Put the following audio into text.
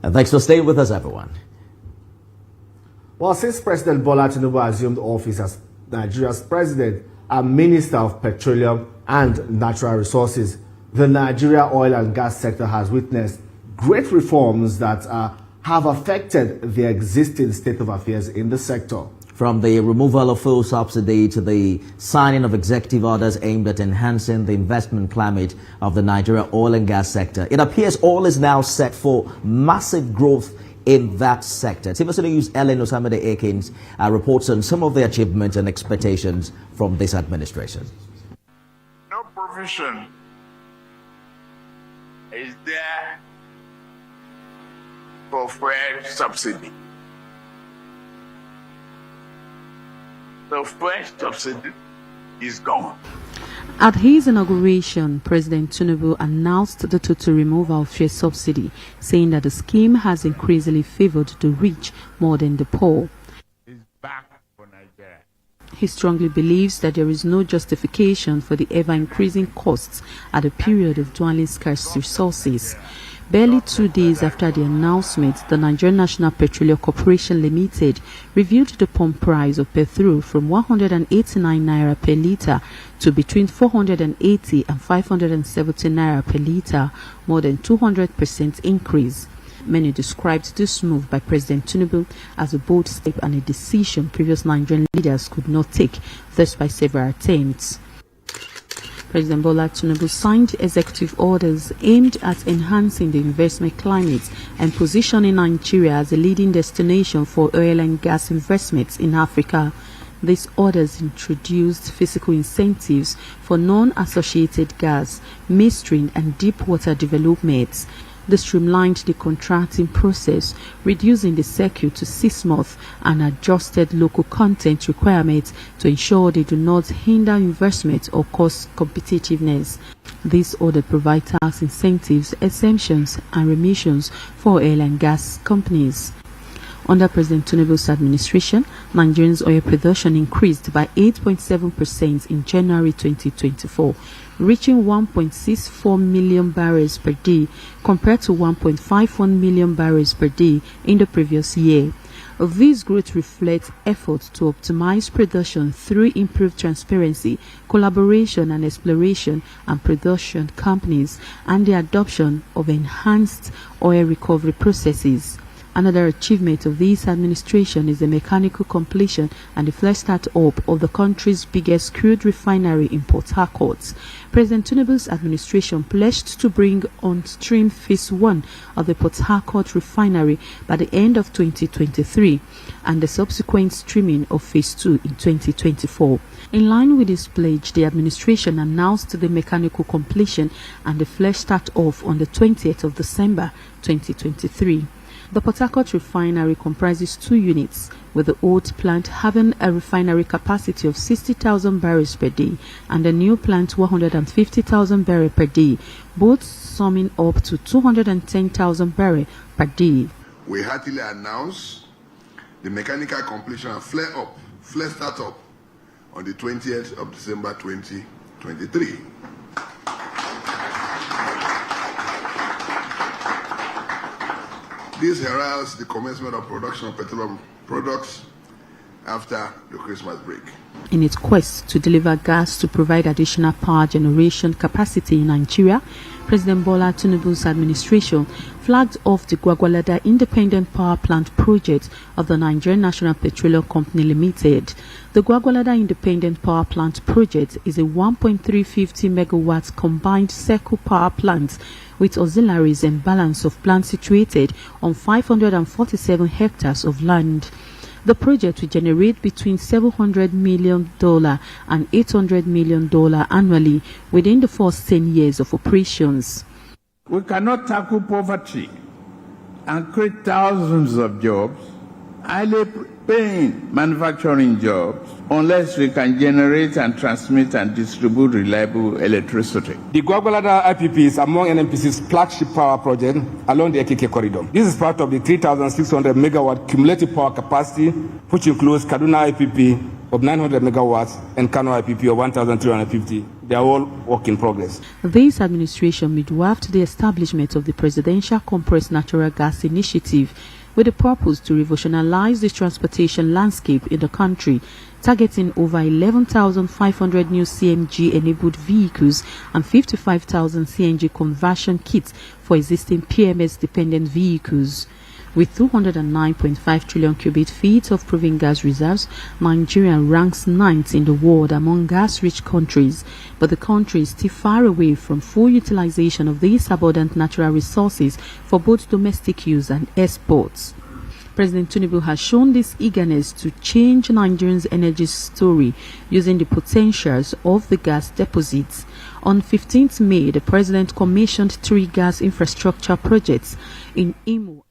And thanks for staying with us, everyone. Well, since President Bola Tinubu assumed office as Nigeria's president and Minister of Petroleum and Natural Resources, the Nigeria oil and gas sector has witnessed great reforms that have affected the existing state of affairs in the sector. From the removal of fuel subsidy to the signing of executive orders aimed at enhancing the investment climate of the Nigeria oil and gas sector, it appears all is now set for massive growth in that sector. TVC News Ellen Osamide Akins reports on some of the achievements and expectations from this administration. No provision is there for fuel subsidy. The first subsidy is gone. At his inauguration, President Tinubu announced the total removal of fuel subsidy, saying that the scheme has increasingly favored the rich more than the poor. It's back for Nigeria. He strongly believes that there is no justification for the ever-increasing costs at a period of dwindling scarce resources. Barely 2 days after the announcement, the Nigerian National Petroleum Corporation Limited reviewed the pump price of petrol from 189 naira per litre to between 480 and 570 naira per litre, more than 200% increase. Many described this move by President Tinubu as a bold step and a decision previous Nigerian leaders could not take, despite several attempts. President Bola Tinubu signed executive orders aimed at enhancing the investment climate and positioning Nigeria as a leading destination for oil and gas investments in Africa. These orders introduced fiscal incentives for non-associated gas, midstream and deep water developments. They streamlined the contracting process, reducing the cycle to 6 months and adjusted local content requirements to ensure they do not hinder investment or cost competitiveness. This order provides tax incentives, exemptions and remissions for oil and gas companies. Under President Tinubu's administration, Nigeria's oil production increased by 8.7% in January 2024, reaching 1.64 million barrels per day compared to 1.51 million barrels per day in the previous year. This growth reflects efforts to optimize production through improved transparency, collaboration and exploration and production companies, and the adoption of enhanced oil recovery processes. Another achievement of this administration is the mechanical completion and the first start-up of the country's biggest crude refinery in Port Harcourt. President Tinubu's administration pledged to bring on stream Phase 1 of the Port Harcourt refinery by the end of 2023 and the subsequent streaming of Phase 2 in 2024. In line with this pledge, the administration announced the mechanical completion and the first start-off on the 20th of December 2023. The Port Harcourt refinery comprises 2 units, with the old plant having a refinery capacity of 60,000 barrels per day and the new plant 150,000 barrels per day, both summing up to 210,000 barrels per day. We heartily announce the mechanical completion and flare start-up on the 20th of December 2023. This heralds the commencement of production of petroleum products after the Christmas break. In its quest to deliver gas to provide additional power generation capacity in Nigeria, President Bola Tinubu's administration flagged off the Gwagwalada Independent Power Plant project of the Nigerian National Petroleum Company Limited. The Gwagwalada Independent Power Plant project is a 1.350 megawatts combined cycle power plant with auxiliaries and balance of plant situated on 547 hectares of land. The project will generate between $700 million and $800 million annually within the first 10 years of operations. We cannot tackle poverty and create thousands of jobs, highly paying manufacturing jobs, unless we can generate and transmit and distribute reliable electricity. The Gwagwalada IPP is among NNPC's flagship power project along the AKK corridor. This is part of the 3,600 megawatt cumulative power capacity, which includes Kaduna IPP of 900 megawatts and Kano IPP of 1,350 They are all work in progress. This administration midwafted the establishment of the Presidential Compressed Natural Gas Initiative with the purpose to revolutionize the transportation landscape in the country, targeting over 11,500 new CNG-enabled vehicles and 55,000 CNG conversion kits for existing PMS-dependent vehicles. With 209.5 trillion cubic feet of proven gas reserves, Nigeria ranks 9th in the world among gas-rich countries, but the country is still far away from full utilization of these abundant natural resources for both domestic use and exports. President Tinubu has shown this eagerness to change Nigerians' energy story using the potentials of the gas deposits. On 15th May, the president commissioned 3 gas infrastructure projects in Imo